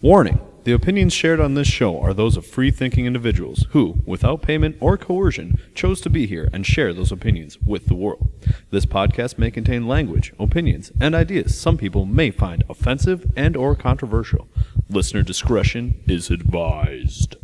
Warning: the opinions shared on this show are those of free-thinking individuals who, without payment or coercion, chose to be here and share those opinions with the world. This podcast may contain language, opinions, and ideas some people may find offensive and or controversial. Listener discretion is advised.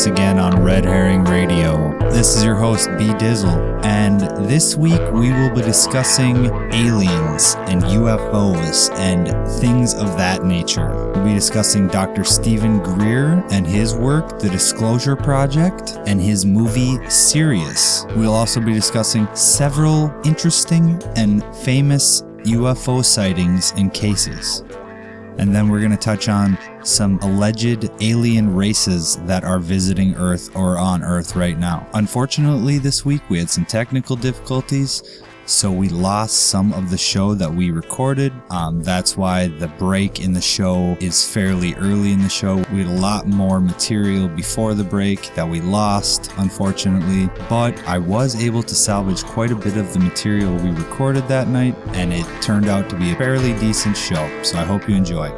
Again on Red Herring Radio. This is your host B-Dizzle, and this week we will be discussing aliens and UFOs and things of that nature. We'll be discussing Dr. Stephen Greer and his work, The Disclosure Project, and his movie Sirius. We'll also be discussing several interesting and famous UFO sightings and cases. And then we're going to touch on some alleged alien races that are visiting Earth or on Earth right now. Unfortunately, this week we had some technical difficulties, so we lost some of the show that we recorded. That's why the break in the show is fairly early in the show. We had a lot more material before the break that we lost, unfortunately, but I was able to salvage quite a bit of the material we recorded that night, and it turned out to be a fairly decent show, so I hope you enjoy.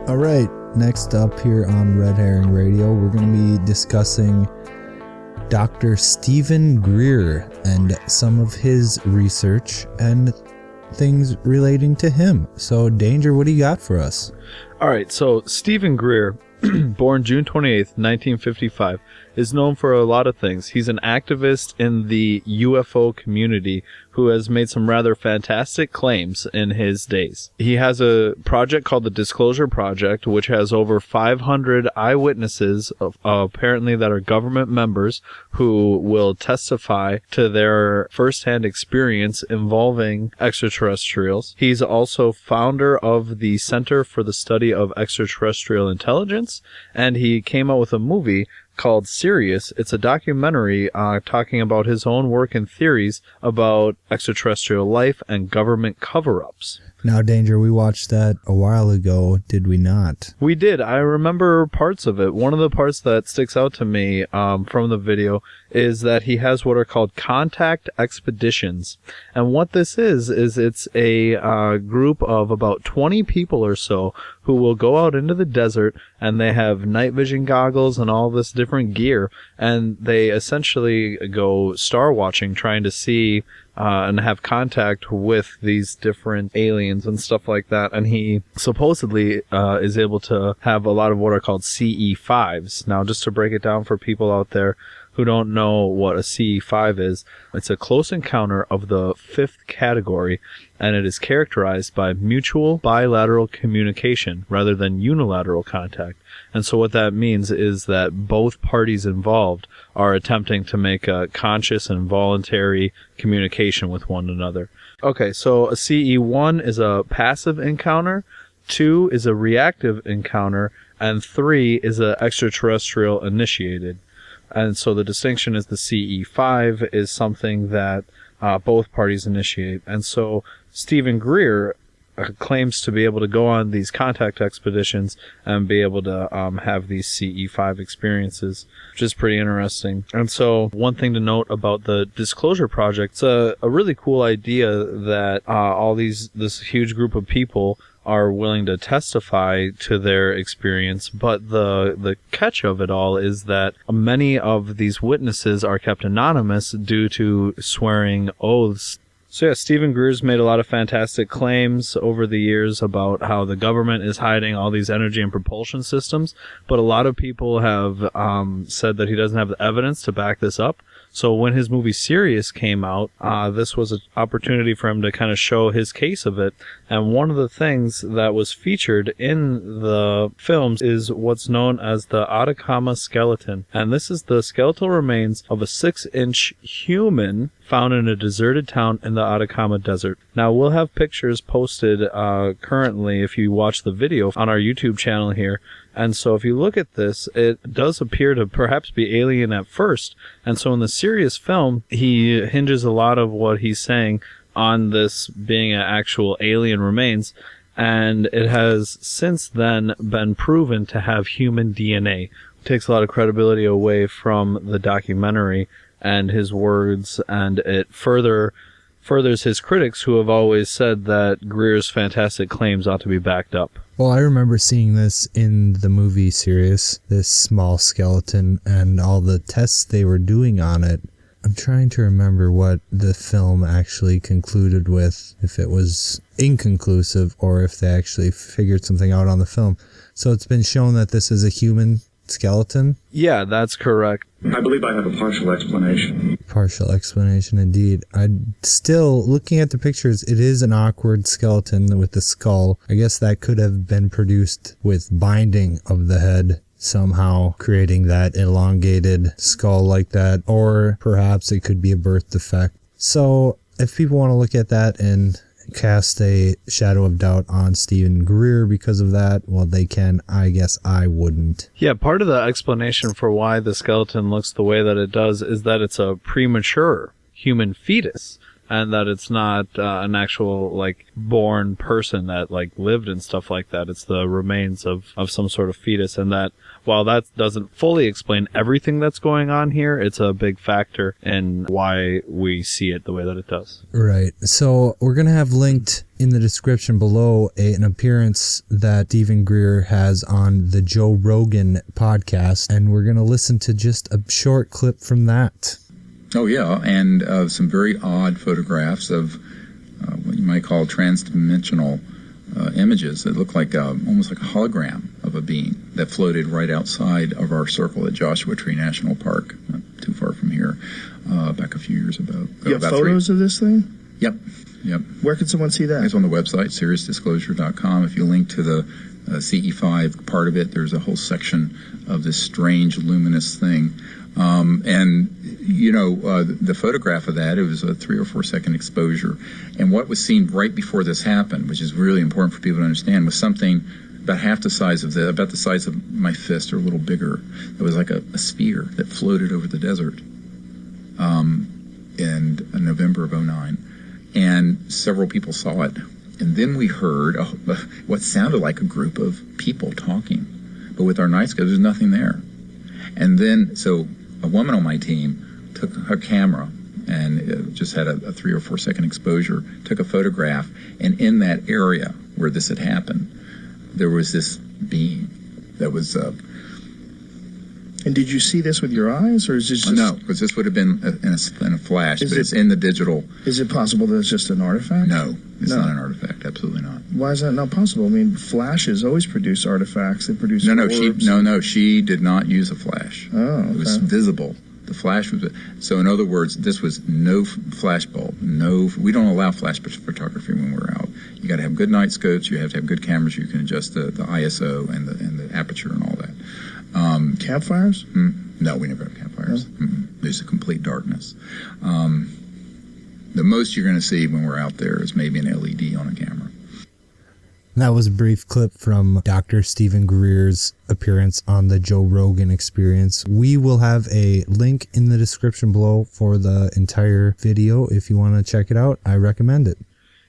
All right, next up here on Red Herring Radio, we're going to be discussing Dr. Stephen Greer and some of his research and things relating to him. So, Danger, what do you got for us? All right, so Stephen Greer, born June 28th, 1955, is known for a lot of things. He's an activist in the UFO community who has made some rather fantastic claims in his days. He has a project called the Disclosure Project, which has over 500 eyewitnesses, apparently that are government members, who will testify to their first-hand experience involving extraterrestrials. He's also founder of the Center for the Study of Extraterrestrial Intelligence, and he came out with a movie called Sirius. It's a documentary talking about his own work and theories about extraterrestrial life and government cover-ups. Now, Danger, we watched that a while ago, did we not? We did. I remember parts of it. One of the parts that sticks out to me from the video is that he has what are called contact expeditions. And what this is it's a group of about 20 people or so who will go out into the desert, and they have night vision goggles and all this different gear, and they essentially go star watching, trying to see and have contact with these different aliens and stuff like that. And he supposedly is able to have a lot of what are called CE5s. Now, just to break it down for people out there who don't know what a CE5 is, it's a close encounter of the fifth category, and it is characterized by mutual bilateral communication rather than unilateral contact. And so what that means is that both parties involved are attempting to make a conscious and voluntary communication with one another. Okay, so a CE1 is a passive encounter, 2 is a reactive encounter, and 3 is an extraterrestrial initiated. And so the distinction is the CE5 is something that both parties initiate. And so Stephen Greer claims to be able to go on these contact expeditions and be able to have these CE5 experiences, which is pretty interesting. And so one thing to note about the Disclosure Project, it's a really cool idea that this huge group of people are willing to testify to their experience, but the catch of it all is that many of these witnesses are kept anonymous due to swearing oaths So yeah, Stephen Greer's made a lot of fantastic claims over the years about how the government is hiding all these energy and propulsion systems, but a lot of people have said that he doesn't have the evidence to back this up. So when his movie Sirius came out, this was an opportunity for him to kind of show his case of it. And one of the things that was featured in the films is what's known as the Atacama skeleton. And this is the skeletal remains of a 6-inch human found in a deserted town in the Atacama Desert. Now, we'll have pictures posted currently if you watch the video on our YouTube channel here. And so if you look at this, it does appear to perhaps be alien at first. And so in the Sirius film, he hinges a lot of what he's saying on this being an actual alien remains. And it has since then been proven to have human DNA. It takes a lot of credibility away from the documentary and his words, and it furthers his critics who have always said that Greer's fantastic claims ought to be backed up. Well, I remember seeing this in the movie Sirius, this small skeleton and all the tests they were doing on it. I'm trying to remember what the film actually concluded with, if it was inconclusive or if they actually figured something out on the film. So it's been shown that this is a human skeleton? Yeah, that's correct. I believe I have a partial explanation. Partial explanation, indeed. Still, looking at the pictures, it is an awkward skeleton with the skull. I guess that could have been produced with binding of the head, somehow creating that elongated skull like that, or perhaps it could be a birth defect. So, if people want to look at that and cast a shadow of doubt on Stephen Greer because of that, well, they can. I guess I wouldn't. Yeah, part of the explanation for why the skeleton looks the way that it does is that it's a premature human fetus, and that it's not an actual, like, born person that, like, lived and stuff like that. It's the remains of some sort of fetus, and that while that doesn't fully explain everything that's going on here, it's a big factor in why we see it the way that it does. Right. So we're going to have linked in the description below an appearance that Stephen Greer has on the Joe Rogan podcast, and we're going to listen to just a short clip from that. Oh, yeah, and some very odd photographs of what you might call transdimensional images that look like almost like a hologram of a being that floated right outside of our circle at Joshua Tree National Park, not too far from here, back a few years ago. You have photos of this thing? Yep. Where can someone see that? It's on the website, SeriousDisclosure.com. If you link to the CE5 part of it, there's a whole section of this strange luminous thing. And, you know, the photograph of that, it was a 3 or 4 second exposure. And what was seen right before this happened, which is really important for people to understand, was something about half the size of about the size of my fist or a little bigger. It was like a sphere that floated over the desert in November of 2009. And several people saw it. And then we heard what sounded like a group of people talking. But with our night scope, there's nothing there. And then, so a woman on my team took her camera and just had a 3 or 4 second exposure, took a photograph, and in that area where this had happened, there was this being that was... And did you see this with your eyes, or is this just... No, because this would have been in a flash, but it's in the digital... Is it possible that it's just an artifact? No, it's not an artifact, absolutely not. Why is that not possible? I mean, flashes always produce artifacts. They produce orbs. She did not use a flash. Oh, okay. It was visible. The flash was... So in other words, this was no flash bulb. We don't allow flash photography when we're out. You got to have good night scopes. You have to have good cameras. You can adjust the ISO and the aperture and all that. Campfires? No, we never have campfires. No? There's a complete darkness. The most you're going to see when we're out there is maybe an LED on a camera. That was a brief clip from Dr. Stephen Greer's appearance on the Joe Rogan Experience. We will have a link in the description below for the entire video. If you want to check it out, I recommend it.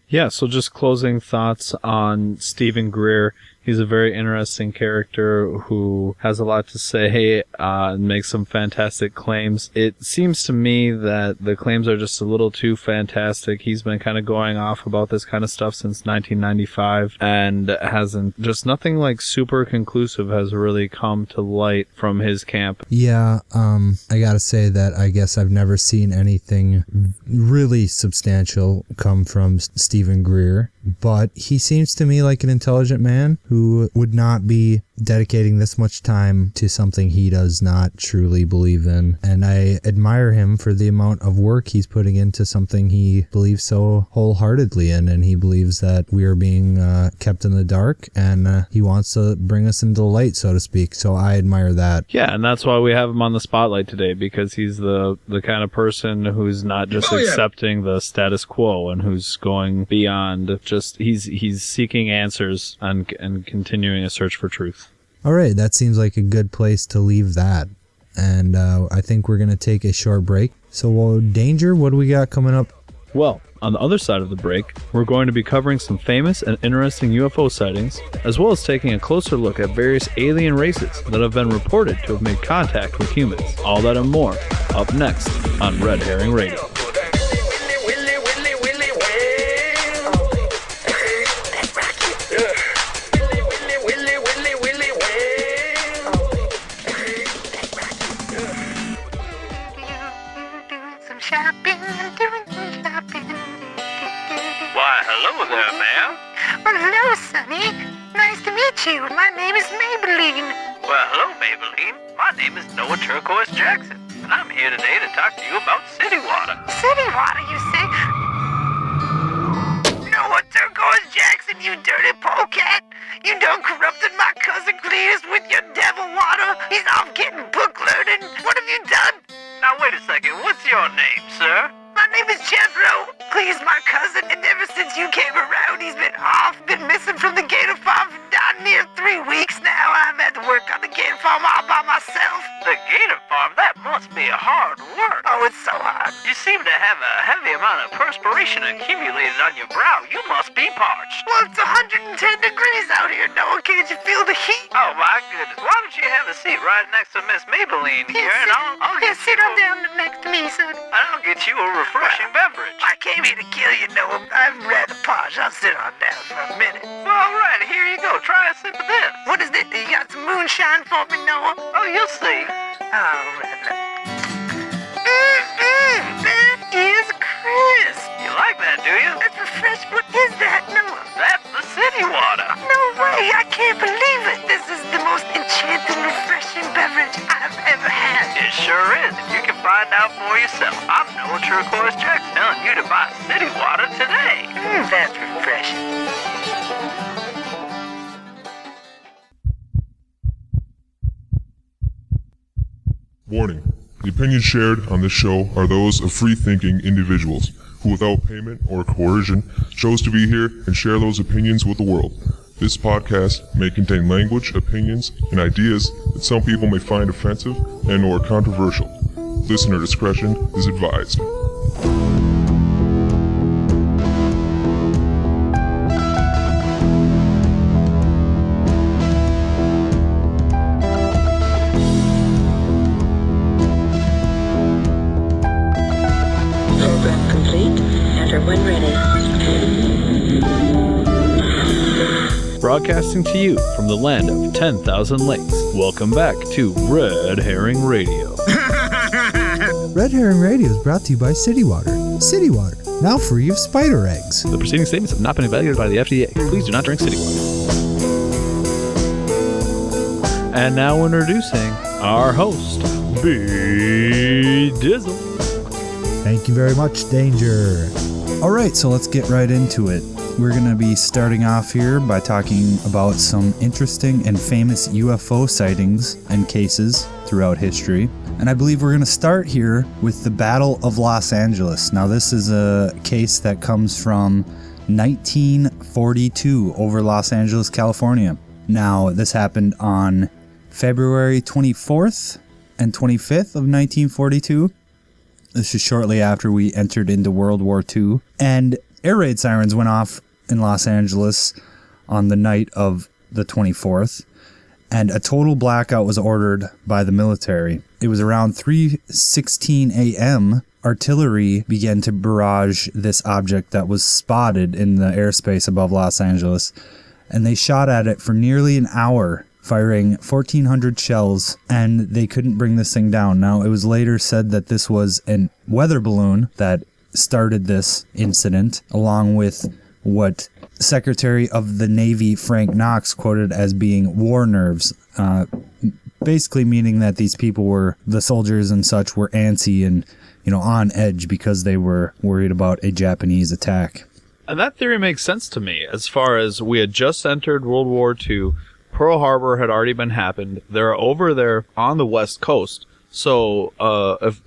Yeah, so just closing thoughts on Stephen Greer. He's a very interesting character who has a lot to say and makes some fantastic claims. It seems to me that the claims are just a little too fantastic. He's been kind of going off about this kind of stuff since 1995 and hasn't, just nothing like super conclusive has really come to light from his camp. Yeah, I gotta say that I guess I've never seen anything really substantial come from Stephen Greer, but he seems to me like an intelligent man who would not be dedicating this much time to something he does not truly believe in. And I admire him for the amount of work he's putting into something he believes so wholeheartedly in. And he believes that we are being kept in the dark, and he wants to bring us into the light, so to speak. So I admire that. Yeah, and that's why we have him on the spotlight today, because he's the kind of person who's not just accepting the status quo and who's going beyond just, he's seeking answers and continuing a search for truth. All right, that seems like a good place to leave that. And I think we're going to take a short break. So, Danger, what do we got coming up? Well, on the other side of the break, we're going to be covering some famous and interesting UFO sightings, as well as taking a closer look at various alien races that have been reported to have made contact with humans. All that and more, up next on Red Herring Radio. Hello there, ma'am. Well, hello, Sonny. Nice to meet you. My name is Maybelline. Well, hello, Maybelline. My name is Noah Turquoise Jackson, and I'm here today to talk to you about city water. City water, you say? Noah Turquoise Jackson, you dirty polecat. You done corrupted my cousin Cletus with your devil water. He's off getting book learning. What have you done? Now, wait a second. What's your name, sir? My name is Jethro. Clee's my cousin, and ever since you came around, he's been off, been missing from the gator farm for down near 3 weeks now. I've had to work on the gator farm all by myself. The gator farm? That must be hard work. Oh, it's so hard. You seem to have a heavy amount of perspiration accumulated on your brow. You must be parched. Well, it's 110 degrees out here, Noah. Can't you feel the heat? Oh, my goodness. Why don't you have a seat right next to Miss Maybelline here, and I'll get sit on down next to me, son. I'll get you a refreshing beverage. I came here to kill you, Noah. I'm rather parched. I'll sit on down for a minute. Well, all right, here you go. Try a sip of this. What is it? You got some moonshine for me, Noah? Oh, you'll see. All right. That is crisp. You like that, do you? That's refreshing. What is that, Noah? That's the city water. No way. I can't believe it. This is the most enchanting, refreshing beverage I've ever had. It sure is. If you can find out for yourself. I'm Noah Turquoise Jackson telling you to buy city water today. That's refreshing. Warning. The opinions shared on this show are those of free-thinking individuals who, without payment or coercion, chose to be here and share those opinions with the world. This podcast may contain language, opinions, and ideas that some people may find offensive and or controversial. Listener discretion is advised. Program complete. Enter when ready. Broadcasting to you from the land of 10,000 lakes. Welcome back to Red Herring Radio. Red Herring Radio is brought to you by City Water. City Water, now free of spider eggs. The preceding statements have not been evaluated by the FDA. Please do not drink city water. And now introducing our host, B-Dizzle. Thank you very much, Danger. All right, so let's get right into it. We're going to be starting off here by talking about some interesting and famous UFO sightings and cases throughout history. And I believe we're going to start here with the Battle of Los Angeles. Now, this is a case that comes from 1942 over Los Angeles, California. Now, this happened on February 24th and 25th of 1942. This is shortly after we entered into World War II. And air raid sirens went off in Los Angeles on the night of the 24th, and a total blackout was ordered by the military. It was around 3:16 a.m. Artillery began to barrage this object that was spotted in the airspace above Los Angeles, and they shot at it for nearly an hour, firing 1,400 shells, and they couldn't bring this thing down. Now, it was later said that this was a weather balloon that started this incident, along with what Secretary of the Navy Frank Knox quoted as being war nerves, basically meaning that these people were, the soldiers and such, were antsy and, on edge because they were worried about a Japanese attack. And that theory makes sense to me, as far as we had just entered World War II, Pearl Harbor had already been happened, they're over there on the West Coast, so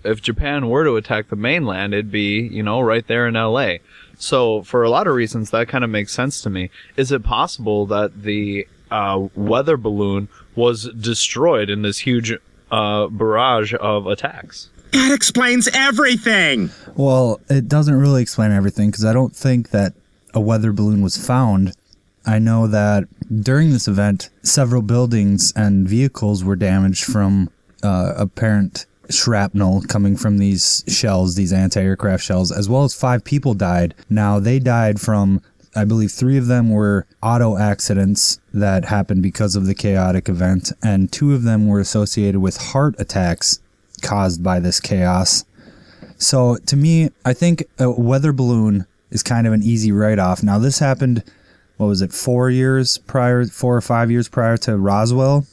if Japan were to attack the mainland, it'd be, right there in LA. So for a lot of reasons, that kind of makes sense to me. Is it possible that the weather balloon was destroyed in this huge barrage of attacks? That explains everything! Well, it doesn't really explain everything, because I don't think that a weather balloon was found. I know that during this event, several buildings and vehicles were damaged from apparent shrapnel coming from these shells, these anti-aircraft shells, as well as 5 people died. Now, they died from, I believe 3 of them were auto accidents that happened because of the chaotic event, and 2 of them were associated with heart attacks caused by this chaos. So, to me, I think a weather balloon is kind of an easy write-off. Now, this happened, 4 or 5 years prior to Roswell?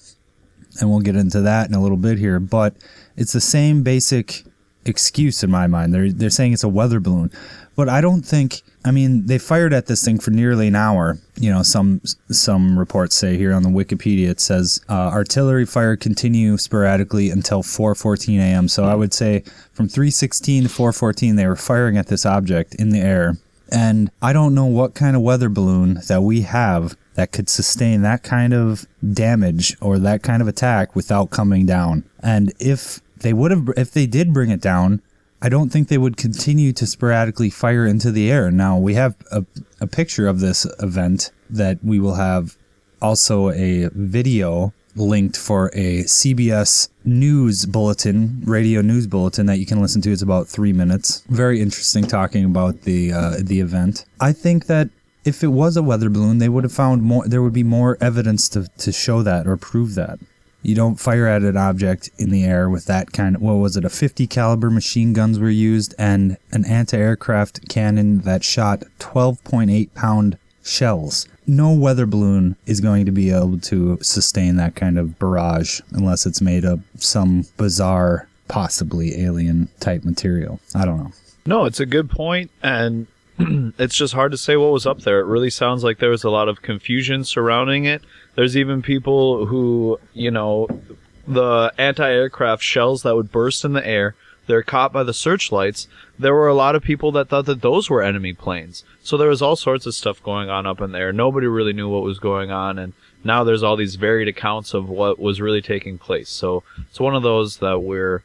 And we'll get into that in a little bit here, but it's the same basic excuse in my mind. They're saying it's a weather balloon, but I don't think, they fired at this thing for nearly an hour. Some reports say here on the Wikipedia, it says artillery fire continued sporadically until 4:14 a.m. So I would say from 3:16 to 4:14, they were firing at this object in the air. And I don't know what kind of weather balloon that we have that could sustain that kind of damage or that kind of attack without coming down. And if they did bring it down, I don't think they would continue to sporadically fire into the air. Now, we have a picture of this event that we will have also a video linked for a CBS news bulletin, radio news bulletin that you can listen to. It's about 3 minutes. Very interesting, talking about the event. I think that if it was a weather balloon, they would have found more. There would be more evidence to show that or prove that. You don't fire at an object in the air with that kind of, a 50 caliber machine guns were used and an anti-aircraft cannon that shot 12.8 pound shells. No weather balloon is going to be able to sustain that kind of barrage unless it's made of some bizarre, possibly alien type material. I don't know. No, it's a good point, and it's just hard to say what was up there. It really sounds like there was a lot of confusion surrounding it. There's even people who, the anti-aircraft shells that would burst in the air, they're caught by the searchlights. There were a lot of people that thought that those were enemy planes. So there was all sorts of stuff going on up in there. Nobody really knew what was going on, and now there's all these varied accounts of what was really taking place. So it's one of those that we're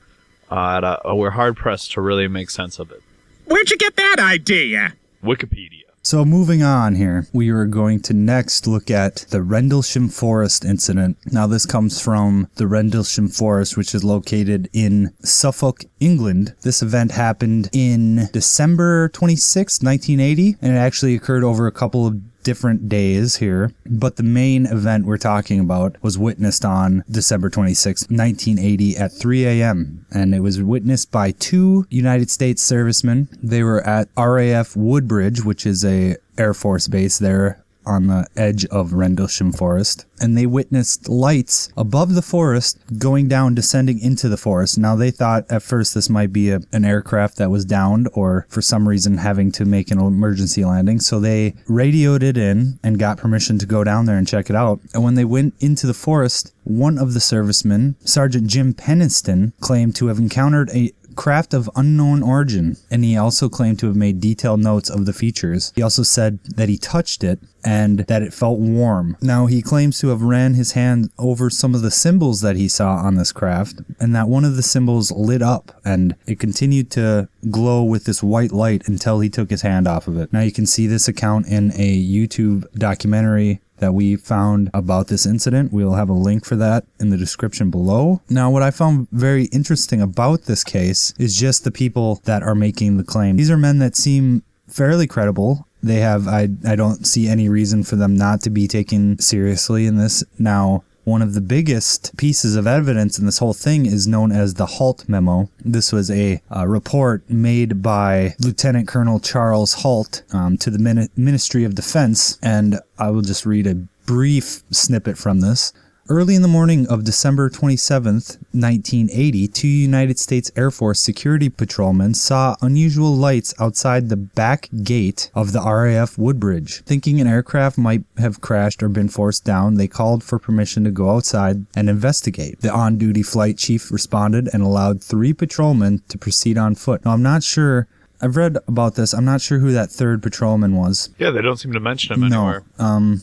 hard-pressed to really make sense of it. Where'd you get that idea? Wikipedia. So moving on here, we are going to next look at the Rendlesham Forest incident. Now this comes from the Rendlesham Forest, which is located in Suffolk, England. This event happened in December 26, 1980, and it actually occurred over a couple of different days here, but the main event we're talking about was witnessed on December 26, 1980 at 3 a.m. and it was witnessed by 2 United States servicemen. They were at RAF Woodbridge, which is a Air Force base there on the edge of Rendlesham Forest, and they witnessed lights above the forest going down, descending into the forest. Now, they thought at first this might be an aircraft that was downed or for some reason having to make an emergency landing, so they radioed it in and got permission to go down there and check it out. And when they went into the forest, one of the servicemen, Sergeant Jim Peniston, claimed to have encountered a craft of unknown origin, and he also claimed to have made detailed notes of the features. He also said that he touched it and that it felt warm. Now, he claims to have ran his hand over some of the symbols that he saw on this craft, and that one of the symbols lit up and it continued to glow with this white light until he took his hand off of it. Now, you can see this account in a YouTube documentary that we found about this incident. We'll have a link for that in the description below. Now, what I found very interesting about this case is just the people that are making the claim. These are men that seem fairly credible. They have, I don't see any reason for them not to be taken seriously in this. Now, one of the biggest pieces of evidence in this whole thing is known as the Halt Memo. This was a report made by Lieutenant Colonel Charles Halt to the Ministry of Defense, and I will just read a brief snippet from this. Early in the morning of December 27th, 1980, 2 United States Air Force security patrolmen saw unusual lights outside the back gate of the RAF Woodbridge. Thinking an aircraft might have crashed or been forced down, they called for permission to go outside and investigate. The on-duty flight chief responded and allowed 3 patrolmen to proceed on foot. Now, I'm not sure... I've read about this. I'm not sure who that 3rd patrolman was. Yeah, they don't seem to mention him anywhere.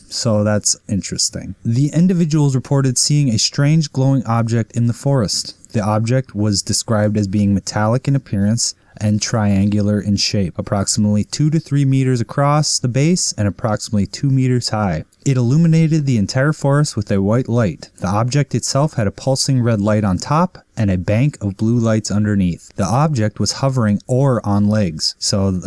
So that's interesting. The individuals reported seeing a strange glowing object in the forest. The object was described as being metallic in appearance and triangular in shape, approximately 2 to 3 meters across the base and approximately 2 meters high. It illuminated the entire forest with a white light. The object itself had a pulsing red light on top and a bank of blue lights underneath. The object was hovering or on legs. So,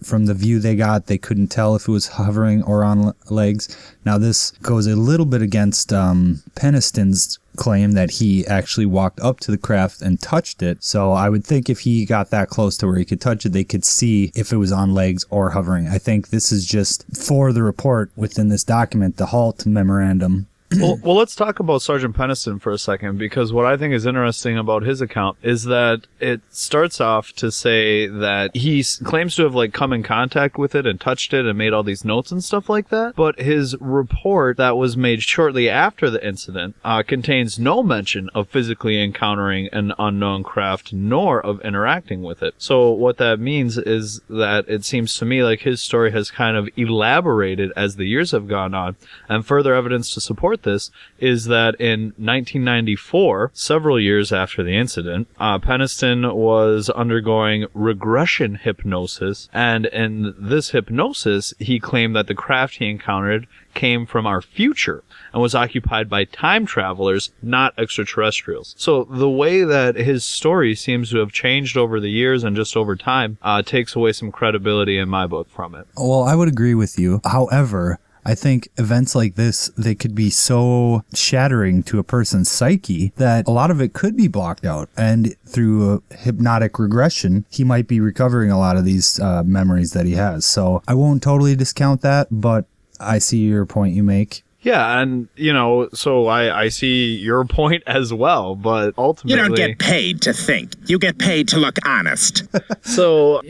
from the view they got, they couldn't tell if it was hovering or on legs. Now, this goes a little bit against Peniston's claim that he actually walked up to the craft and touched it. So I would think if he got that close to where he could touch it, they could see if it was on legs or hovering. I think this is just for the report within this document, the Halt Memorandum. Well, let's talk about Sergeant Peniston for a second, because what I think is interesting about his account is that it starts off to say that he claims to have come in contact with it and touched it and made all these notes and stuff like that. But his report that was made shortly after the incident contains no mention of physically encountering an unknown craft nor of interacting with it. So what that means is that it seems to me like his story has kind of elaborated as the years have gone on, and further evidence to support this is that in 1994, several years after the incident, Peniston was undergoing regression hypnosis, and in this hypnosis, he claimed that the craft he encountered came from our future and was occupied by time travelers, not extraterrestrials. So the way that his story seems to have changed over the years and just over time takes away some credibility in my book from it. Well, I would agree with you. However, I think events like this, they could be so shattering to a person's psyche that a lot of it could be blocked out. And through a hypnotic regression, he might be recovering a lot of these memories that he has. So I won't totally discount that, but I see your point you make. Yeah, and, so I see your point as well, but ultimately... You don't get paid to think. You get paid to look honest. So,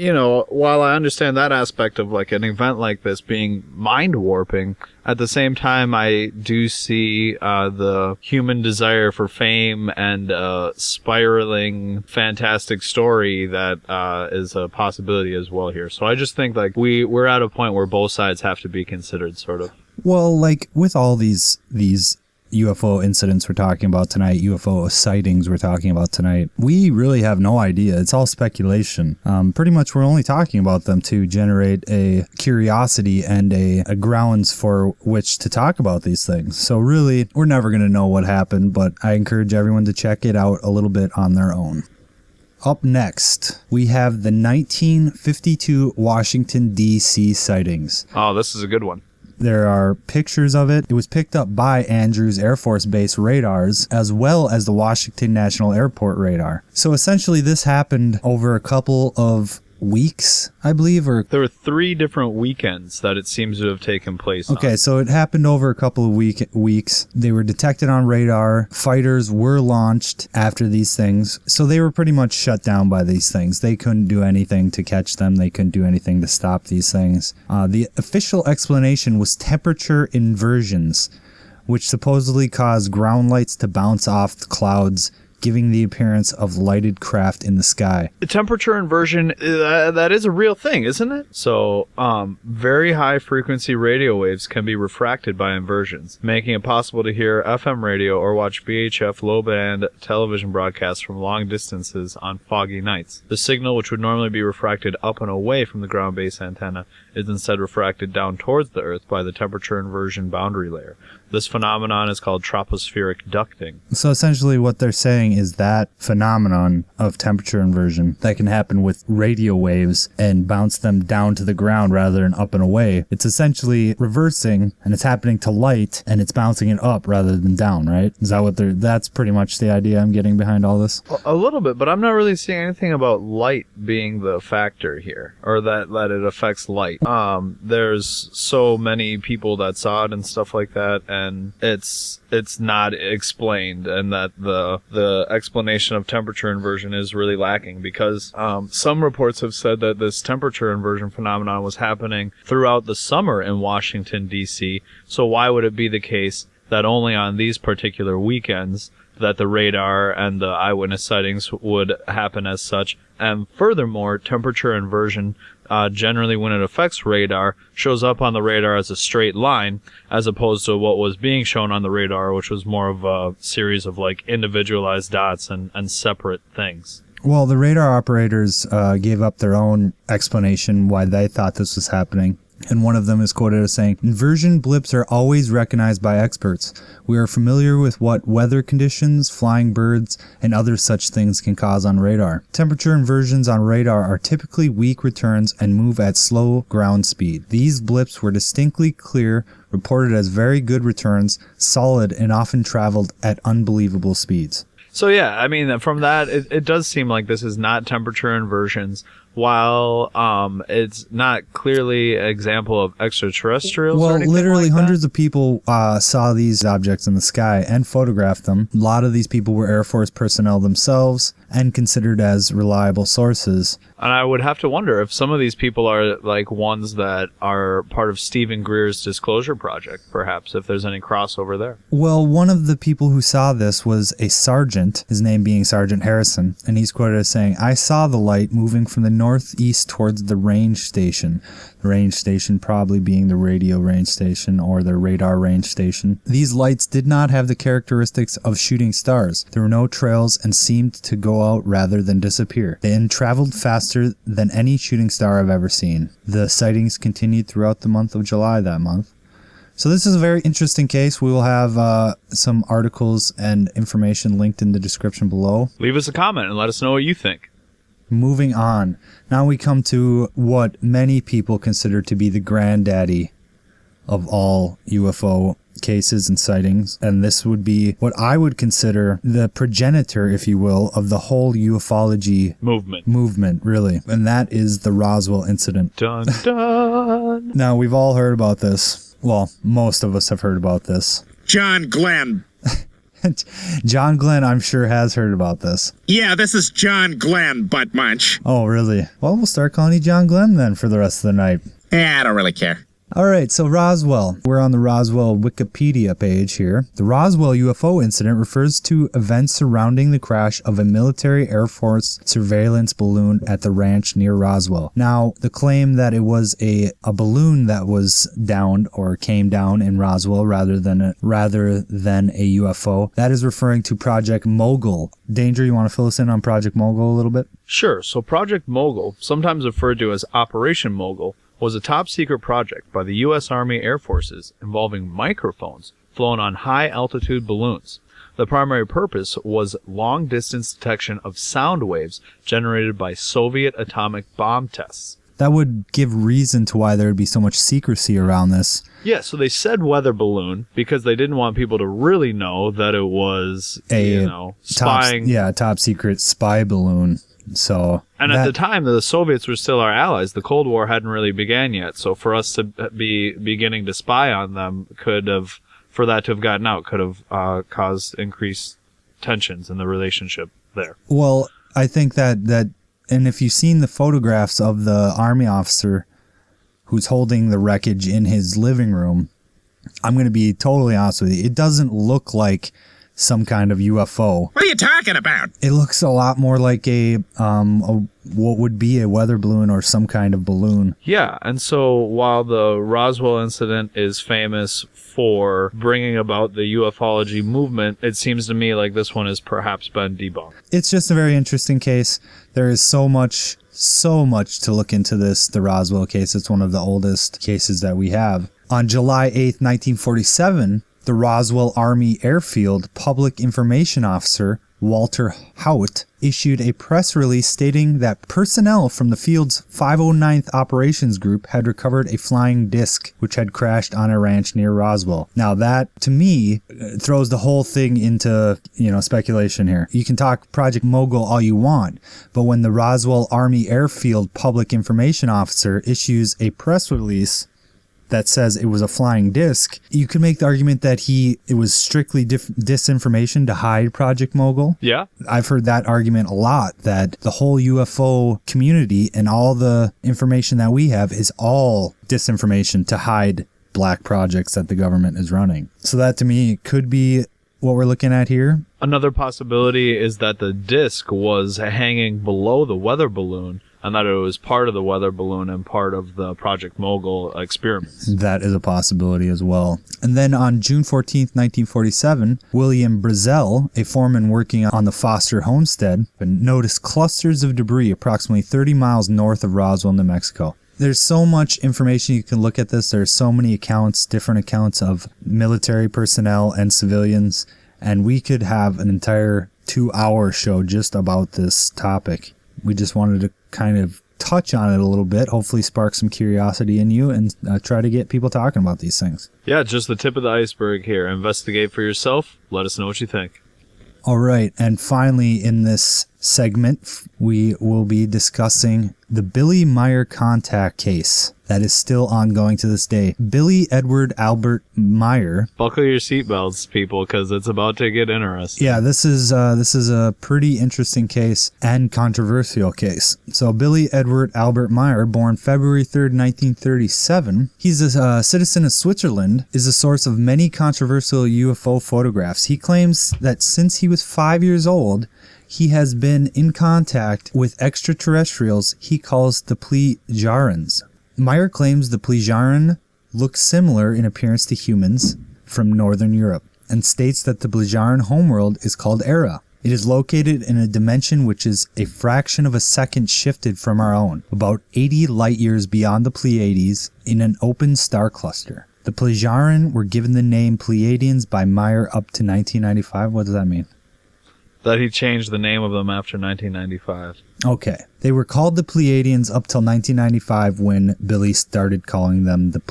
while I understand that aspect of, an event like this being mind-warping, at the same time, I do see the human desire for fame and spiraling fantastic story that is a possibility as well here. So I just think, we're at a point where both sides have to be considered, sort of. Well, with all these UFO incidents we're talking about tonight, UFO sightings we're talking about tonight, we really have no idea. It's all speculation. Pretty much we're only talking about them to generate a curiosity and a grounds for which to talk about these things. So really, we're never going to know what happened, but I encourage everyone to check it out a little bit on their own. Up next, we have the 1952 Washington, D.C. sightings. Oh, this is a good one. There are pictures of it. It was picked up by Andrews Air Force Base radars, as well as the Washington National Airport radar. So essentially this happened over a couple of weeks, I believe, or... There were 3 different weekends that it seems to have taken place on. Okay, so it happened over a couple of weeks. They were detected on radar. Fighters were launched after these things. So they were pretty much shut down by these things. They couldn't do anything to catch them. They couldn't do anything to stop these things. The official explanation was temperature inversions, which supposedly caused ground lights to bounce off the clouds giving the appearance of lighted craft in the sky. The temperature inversion, that is a real thing, isn't it? So, very high frequency radio waves can be refracted by inversions, making it possible to hear FM radio or watch VHF low-band television broadcasts from long distances on foggy nights. The signal, which would normally be refracted up and away from the ground-based antenna, is instead refracted down towards the Earth by the temperature inversion boundary layer. This phenomenon is called tropospheric ducting. So essentially what they're saying is that phenomenon of temperature inversion that can happen with radio waves and bounce them down to the ground rather than up and away, it's essentially reversing, and it's happening to light and it's bouncing it up rather than down, right? Is that what that's pretty much the idea I'm getting behind all this? A little bit, but I'm not really seeing anything about light being the factor here, or that it affects light. There's so many people that saw it and stuff like that, and it's not explained, and that the explanation of temperature inversion is really lacking, because some reports have said that this temperature inversion phenomenon was happening throughout the summer in Washington, D.C., so why would it be the case that only on these particular weekends that the radar and the eyewitness sightings would happen as such? And furthermore, temperature inversion generally, when it affects radar, shows up on the radar as a straight line, as opposed to what was being shown on the radar, which was more of a series of like individualized dots and separate things. Well, the radar operators gave up their own explanation why they thought this was happening. And one of them is quoted as saying, "Inversion blips are always recognized by experts. We are familiar with what weather conditions, flying birds, and other such things can cause on radar. Temperature inversions on radar are typically weak returns and move at slow ground speed. These blips were distinctly clear, reported as very good returns, solid, and often traveled at unbelievable speeds." So yeah, I mean, from that, it does seem like this is not temperature inversions, while it's not clearly an example of extraterrestrials. Well, or anything literally like hundreds of people saw these objects in the sky and photographed them. A lot of these people were Air Force personnel themselves and considered as reliable sources. And I would have to wonder if some of these people are like ones that are part of Stephen Greer's Disclosure Project, perhaps, if there's any crossover there. Well, one of the people who saw this was a sergeant, his name being Sergeant Harrison, and he's quoted as saying, "I saw the light moving from the northeast towards the range station." The range station probably being the radio range station or the radar range station. "These lights did not have the characteristics of shooting stars. There were no trails and seemed to go out rather than disappear. They traveled faster than any shooting star I've ever seen." The sightings continued throughout the month of July that month. So this is a very interesting case. We will have some articles and information linked in the description below. Leave us a comment and let us know what you think. Moving on. Now we come to what many people consider to be the granddaddy of all UFO cases and sightings, and this would be what I would consider the progenitor, if you will, of the whole ufology movement, really, and that is the Roswell incident. Dun dun. Now, we've all heard about this. Well, most of us have heard about this. John Glenn. John Glenn, I'm sure, has heard about this. Yeah, this is John Glenn, butt munch. Oh, really? Well, we'll start calling you John Glenn then for the rest of the night. I don't really care. All right, so Roswell. We're on the Roswell Wikipedia page here. The Roswell UFO incident refers to events surrounding the crash of a military Air Force surveillance balloon at the ranch near Roswell. Now, the claim that it was a balloon that was downed or came down in Roswell rather than a UFO, that is referring to Project Mogul. Danger, you want to fill us in on Project Mogul a little bit? Sure. So Project Mogul, sometimes referred to as Operation Mogul, was a top-secret project by the U.S. Army Air Forces involving microphones flown on high-altitude balloons. The primary purpose was long-distance detection of sound waves generated by Soviet atomic bomb tests. That would give reason to why there would be so much secrecy around this. Yeah, so they said weather balloon because they didn't want people to really know that it was, spying. Top-secret spy balloon. And at the time, the Soviets were still our allies. The Cold War hadn't really began yet. So for us to be beginning to spy on them for that to have gotten out, could have caused increased tensions in the relationship there. Well, I think that, and if you've seen the photographs of the Army officer who's holding the wreckage in his living room, I'm going to be totally honest with you. It doesn't look like some kind of UFO. What are you talking about? It looks a lot more like a what would be a weather balloon or some kind of balloon. Yeah, and so while the Roswell incident is famous for bringing about the ufology movement, it seems to me like this one has perhaps been debunked. It's just a very interesting case. There is so much to look into this, the Roswell case. It's one of the oldest cases that we have. On July 8th, 1947, the Roswell Army Airfield Public Information Officer, Walter Haut, issued a press release stating that personnel from the field's 509th Operations Group had recovered a flying disc which had crashed on a ranch near Roswell. Now that, to me, throws the whole thing into, speculation here. You can talk Project Mogul all you want, but when the Roswell Army Airfield Public Information Officer issues a press release that says it was a flying disc, you could make the argument that it was strictly disinformation to hide Project Mogul. Yeah. I've heard that argument a lot, that the whole UFO community and all the information that we have is all disinformation to hide black projects that the government is running. So that to me could be what we're looking at here. Another possibility is that the disc was hanging below the weather balloon, and that it was part of the weather balloon and part of the Project Mogul experiments. That is a possibility as well. And then on June 14th, 1947, William Brazel, a foreman working on the Foster homestead, noticed clusters of debris approximately 30 miles north of Roswell, New Mexico. There's so much information you can look at this. There's so many accounts, different accounts of military personnel and civilians, and we could have an entire 2-hour show just about this topic. We just wanted to kind of touch on it a little bit, hopefully spark some curiosity in you, and try to get people talking about these things. Yeah, just the tip of the iceberg here. Investigate for yourself. Let us know what you think. All right, and finally in this segment, we will be discussing the Billy Meyer contact case that is still ongoing to this day. Billy Edward Albert Meyer. Buckle your seatbelts, people, because it's about to get interesting. Yeah, this is a pretty interesting case and controversial case. So Billy Edward Albert Meyer, born February 3rd, 1937, he's a citizen of Switzerland, is the source of many controversial UFO photographs. He claims that since he was 5 years old, he has been in contact with extraterrestrials he calls the Plejarans. Meyer claims the Plejaran look similar in appearance to humans from Northern Europe, and states that the Plejaran homeworld is called Era. It is located in a dimension which is a fraction of a second shifted from our own, about 80 light years beyond the Pleiades, in an open star cluster. The Plejaran were given the name Pleiadians by Meyer up to 1995. What does that mean? That he changed the name of them after 1995. Okay. They were called the Pleiadians up till 1995 when Billy started calling them the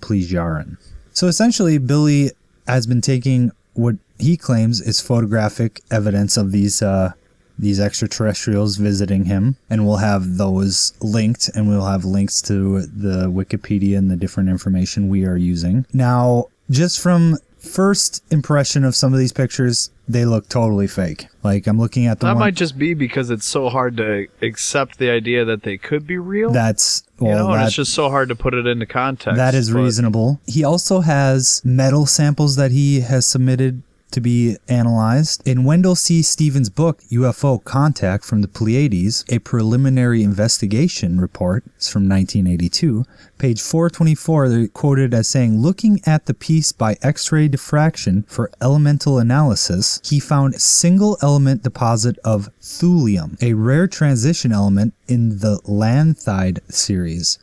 Plejaran. So essentially, Billy has been taking what he claims is photographic evidence of these extraterrestrials visiting him, and we'll have those linked, and we'll have links to the Wikipedia and the different information we are using. Now, just from first impression of some of these pictures, they look totally fake. Like, I'm looking at the That one... might just be because it's so hard to accept the idea that they could be real. That's... Well, and it's just so hard to put it into context. That is reasonable. He also has metal samples that he has submitted to be analyzed. In Wendell C. Stevens' book, UFO Contact from the Pleiades, a preliminary investigation report, it's from 1982, page 424, they're quoted as saying, looking at the piece by X-ray diffraction for elemental analysis, he found a single element deposit of thulium, a rare transition element in the lanthide series.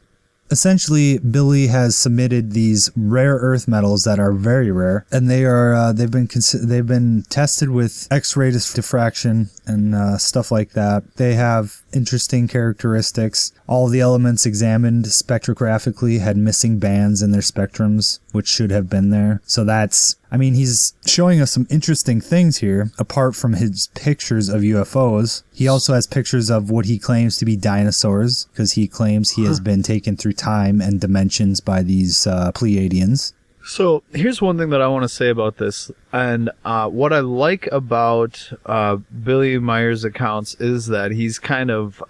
Essentially, Billy has submitted these rare earth metals that are very rare, and they've been tested with X-ray diffraction and stuff like that. They have interesting characteristics. All the elements examined spectrographically had missing bands in their spectrums, which should have been there. So he's showing us some interesting things here, apart from his pictures of UFOs. He also has pictures of what he claims to be dinosaurs, because he claims he has been taken through time and dimensions by these Pleiadians. So here's one thing that I want to say about this, and what I like about Billy Meyer's accounts is that he's kind of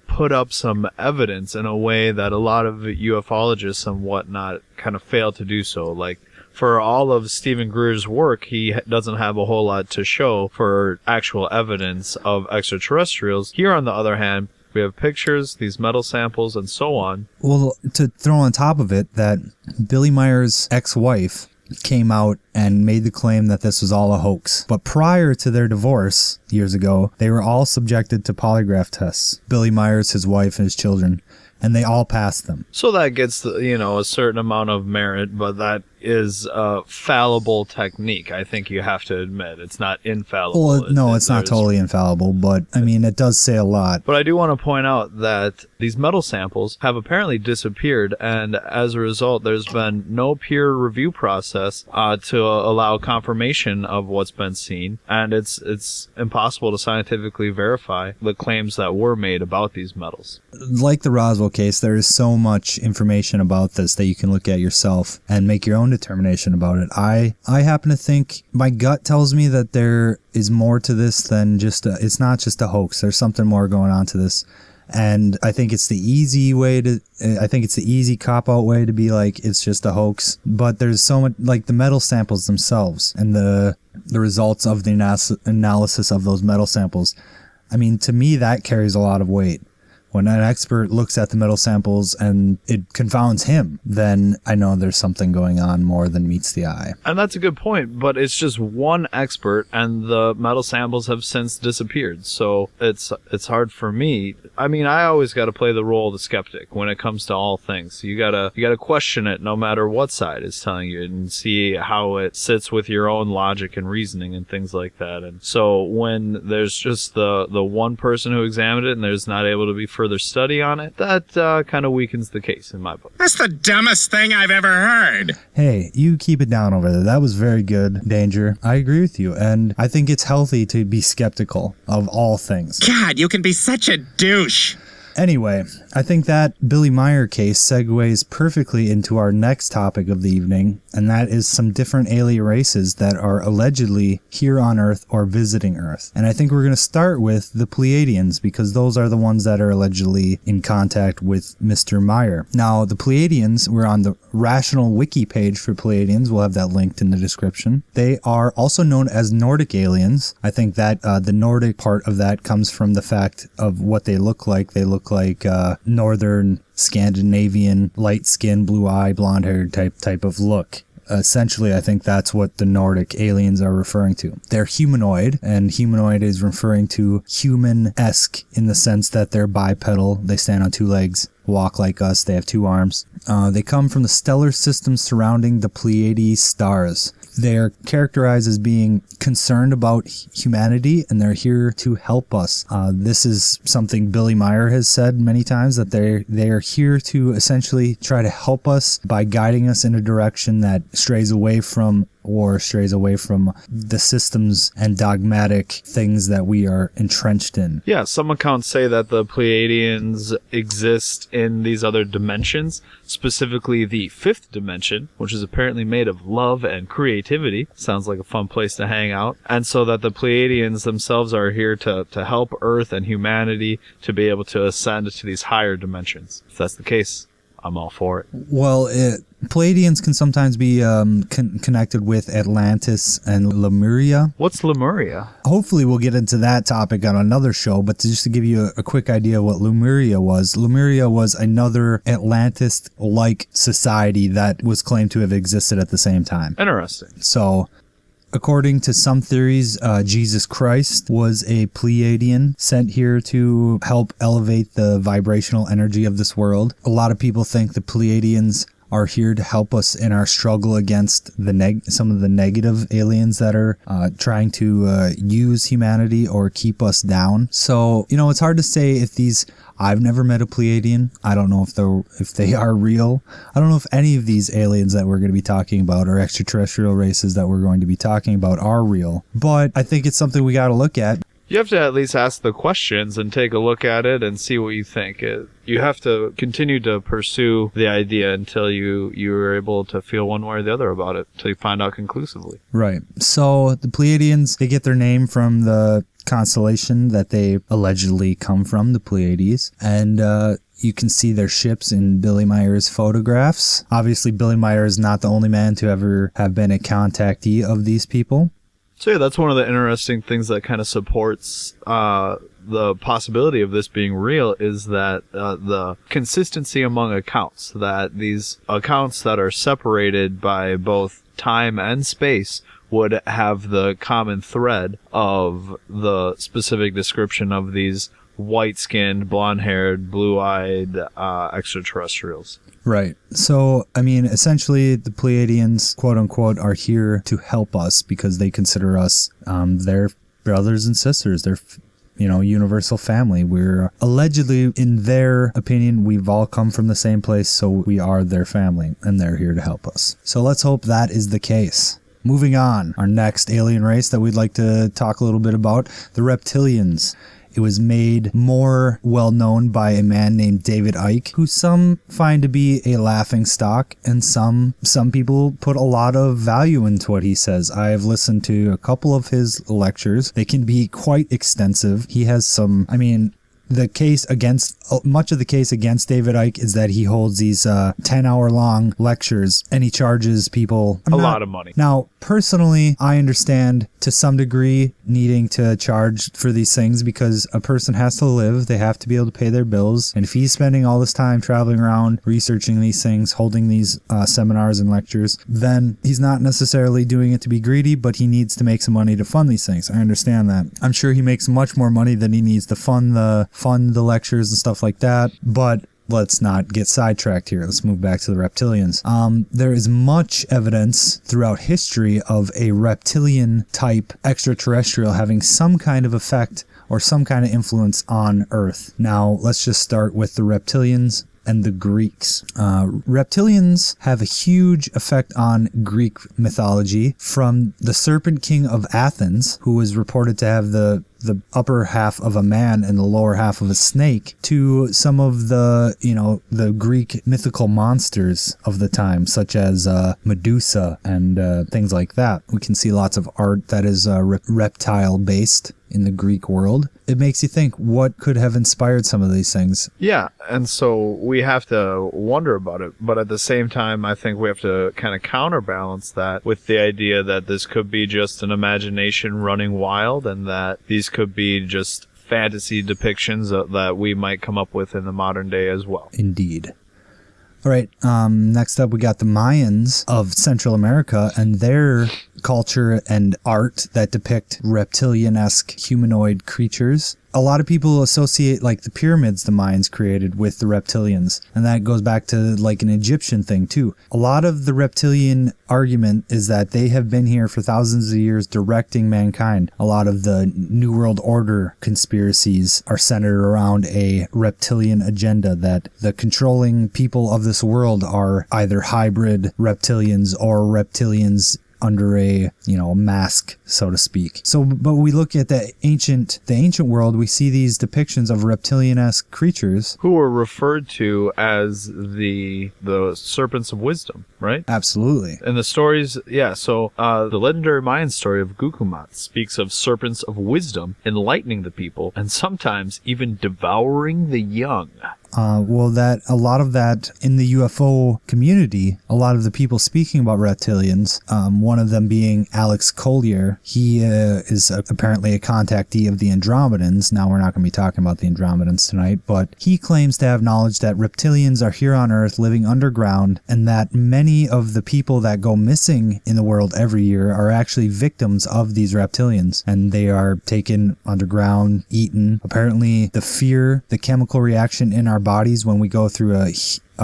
put up some evidence in a way that a lot of ufologists and whatnot kind of fail to do so. Like, for all of Stephen Greer's work, he doesn't have a whole lot to show for actual evidence of extraterrestrials. Here, on the other hand, we have pictures, these metal samples, and so on. Well, to throw on top of it, that Billy Meyer's ex-wife came out and made the claim that this was all a hoax. But prior to their divorce years ago, they were all subjected to polygraph tests. Billy Myers, his wife, and his children. And they all passed them. So that gets, a certain amount of merit, but that is a fallible technique. I think you have to admit it's not infallible. Well, no, it's not totally infallible, but I mean, it does say a lot. But I do want to point out that these metal samples have apparently disappeared, and as a result, there's been no peer review process to allow confirmation of what's been seen, and it's impossible to scientifically verify the claims that were made about these metals. Like the Roswell case, there is so much information about this that you can look at yourself and make your own determination about it. I happen to think, my gut tells me that there is more to this than just it's not just a hoax. There's something more going on to this. And I think it's the easy cop-out way to be like, it's just a hoax. But there's so much, like the metal samples themselves and the results of the analysis of those metal samples. I mean, to me, that carries a lot of weight. When an expert looks at the metal samples and it confounds him, then I know there's something going on more than meets the eye. And that's a good point, but it's just one expert, and the metal samples have since disappeared. So it's hard for me. I mean, I always got to play the role of the skeptic when it comes to all things. You gotta question it, no matter what side is telling you, and see how it sits with your own logic and reasoning and things like that. And so when there's just the one person who examined it, and there's not able to be further study on it, that kind of weakens the case in my book. That's the dumbest thing I've ever heard. Hey, you keep it down over there. That was very good, Danger. I agree with you, and I think it's healthy to be skeptical of all things. God, you can be such a douche. Anyway, I think that Billy Meyer case segues perfectly into our next topic of the evening, and that is some different alien races that are allegedly here on Earth or visiting Earth. And I think we're going to start with the Pleiadians, because those are the ones that are allegedly in contact with Mr. Meyer. Now, the Pleiadians, we're on the Rational Wiki page for Pleiadians. We'll have that linked in the description. They are also known as Nordic aliens. I think that the Nordic part of that comes from the fact of what they look like. They look like northern Scandinavian, light skin, blue eye, blonde hair type of look. Essentially, I think that's what the Nordic aliens are referring to. They're humanoid, and humanoid is referring to human-esque in the sense that they're bipedal. They stand on two legs, walk like us, they have two arms. They come from the stellar system surrounding the Pleiades stars. They are characterized as being concerned about humanity, and they're here to help us. This is something Billy Meyer has said many times, that they are here to essentially try to help us by guiding us in a direction that strays away from the systems and dogmatic things that we are entrenched in. Yeah, some accounts say that the Pleiadians exist in these other dimensions, specifically the fifth dimension, which is apparently made of love and creativity. Sounds like a fun place to hang out. And so that the Pleiadians themselves are here to help Earth and humanity to be able to ascend to these higher dimensions. If that's the case, I'm all for it. Well, Pleiadians can sometimes be connected with Atlantis and Lemuria. What's Lemuria? Hopefully we'll get into that topic on another show, but just to give you a quick idea of what Lemuria was another Atlantis-like society that was claimed to have existed at the same time. Interesting. So, according to some theories, Jesus Christ was a Pleiadian sent here to help elevate the vibrational energy of this world. A lot of people think the Pleiadians are here to help us in our struggle against some of the negative aliens that are trying to use humanity or keep us down. So, it's hard to say if these... I've never met a Pleiadian. I don't know if they are real. I don't know if any of these aliens that we're going to be talking about, or extraterrestrial races that we're going to be talking about, are real. But I think it's something we got to look at. You have to at least ask the questions and take a look at it and see what you think. You have to continue to pursue the idea until you're able to feel one way or the other about it, until you find out conclusively. Right. So the Pleiadians, they get their name from the constellation that they allegedly come from, the Pleiades. And You can see their ships in Billy Meyer's photographs. Obviously, Billy Meyer is not the only man to ever have been a contactee of these people. So yeah, that's one of the interesting things that kind of supports the possibility of this being real is that the consistency among accounts, that these accounts that are separated by both time and space would have the common thread of the specific description of these white-skinned, blonde-haired, blue-eyed extraterrestrials. Right. So, I mean, essentially, the Pleiadians, quote-unquote, are here to help us because they consider us their brothers and sisters, their, universal family. We're allegedly, in their opinion, we've all come from the same place, so we are their family, and they're here to help us. So let's hope that is the case. Moving on, our next alien race that we'd like to talk a little bit about, the reptilians. It was made more well-known by a man named David Icke, who some find to be a laughingstock, and some people put a lot of value into what he says. I have listened to a couple of his lectures. They can be quite extensive. He has some, much of the case against David Icke is that he holds these 10-hour-long lectures, and he charges people a lot of money. Now, personally, I understand to some degree needing to charge for these things because a person has to live. They have to be able to pay their bills. And if he's spending all this time traveling around, researching these things, holding these seminars and lectures, then he's not necessarily doing it to be greedy, but he needs to make some money to fund these things. I understand that. I'm sure he makes much more money than he needs to fund the lectures and stuff like that, but let's not get sidetracked here. Let's move back to the reptilians. There is much evidence throughout history of a reptilian type extraterrestrial having some kind of effect or some kind of influence on Earth. Now, let's just start with the reptilians and the Greeks. Reptilians have a huge effect on Greek mythology, from the Serpent King of Athens, who was reported to have the upper half of a man and the lower half of a snake, to some of the Greek mythical monsters of the time, such as Medusa and things like that. We can see lots of art that is reptile based in the Greek world. It makes you think, what could have inspired some of these things? Yeah, and so we have to wonder about it, but at the same time, I think we have to kind of counterbalance that with the idea that this could be just an imagination running wild, and that these could be just fantasy depictions that we might come up with in the modern day as well. Indeed. All right, next up we got the Mayans of Central America and their culture and art that depict reptilian-esque humanoid creatures. A lot of people associate like the pyramids the Mayans created with the reptilians, and that goes back to like an Egyptian thing too. A lot of the reptilian argument is that they have been here for thousands of years directing mankind. A lot of the New World Order conspiracies are centered around a reptilian agenda, that the controlling people of this world are either hybrid reptilians or reptilians under a mask, so to speak. So, but we look at the ancient world, we see these depictions of reptilian-esque creatures who are referred to as the serpents of wisdom, right? Absolutely. And the stories, so the legendary Mayan story of Gucumat speaks of serpents of wisdom enlightening the people and sometimes even devouring the young. That a lot of that in the UFO community, a lot of the people speaking about reptilians, one of them being Alex Collier, he is apparently a contactee of the Andromedans. Now, we're not going to be talking about the Andromedans tonight, but he claims to have knowledge that reptilians are here on Earth living underground, and that many of the people that go missing in the world every year are actually victims of these reptilians, and they are taken underground, eaten. Apparently, the chemical reaction in our bodies when we go through a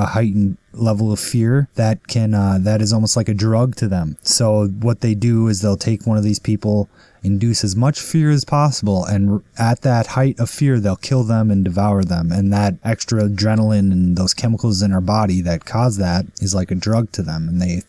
heightened level of fear, that is almost like a drug to them. So what they do is they'll take one of these people, induce as much fear as possible, and at that height of fear they'll kill them and devour them, and that extra adrenaline and those chemicals in our body that cause that is like a drug to them, and they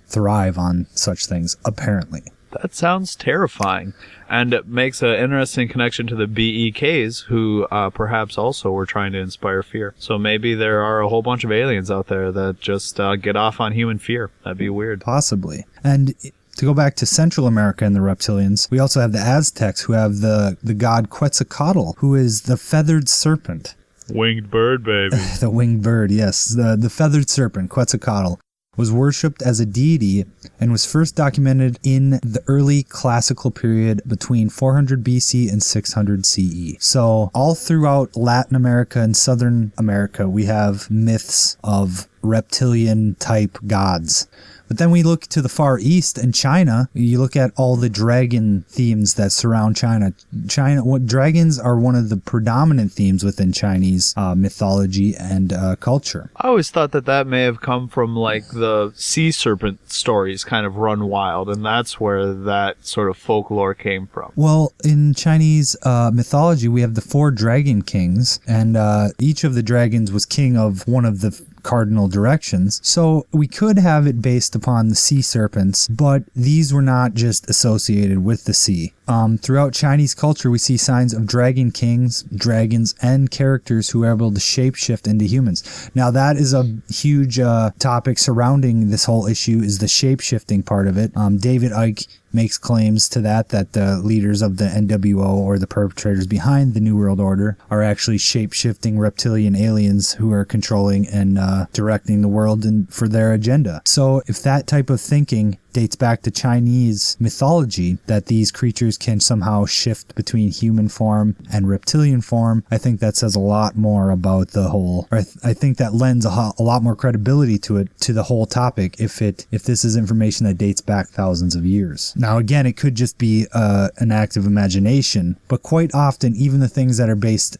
thrive on such things, apparently. That sounds terrifying, and it makes an interesting connection to the BEKs, who perhaps also were trying to inspire fear. So maybe there are a whole bunch of aliens out there that just get off on human fear. That'd be weird. Possibly. And to go back to Central America and the reptilians, we also have the Aztecs, who have the god Quetzalcoatl, who is the feathered serpent. Winged bird, baby. The winged bird, yes. The feathered serpent, Quetzalcoatl, was worshipped as a deity and was first documented in the early classical period between 400 BC and 600 CE. So all throughout Latin America and Southern America, we have myths of reptilian type gods. But then we look to the Far East and China. You look at all the dragon themes that surround China. Dragons are one of the predominant themes within Chinese mythology and culture. I always thought that may have come from like the sea serpent stories kind of run wild, and that's where that sort of folklore came from. Well, in Chinese mythology, we have the 4 dragon kings, and each of the dragons was king of one of the cardinal directions. So we could have it based upon the sea serpents, but these were not just associated with the sea. Throughout Chinese culture, we see signs of dragon kings, dragons, and characters who are able to shapeshift into humans. Now, that is a huge topic surrounding this whole issue, is the shapeshifting part of it. David Icke makes claims to that the leaders of the NWO, or the perpetrators behind the New World Order, are actually shape-shifting reptilian aliens who are controlling and directing the world for their agenda. So if that type of thinking dates back to Chinese mythology, that these creatures can somehow shift between human form and reptilian form, I think that says a lot more about the whole, or I think that lends a lot more credibility to the whole topic if this is information that dates back thousands of years. Now again, it could just be an act of imagination, but quite often even the things that are based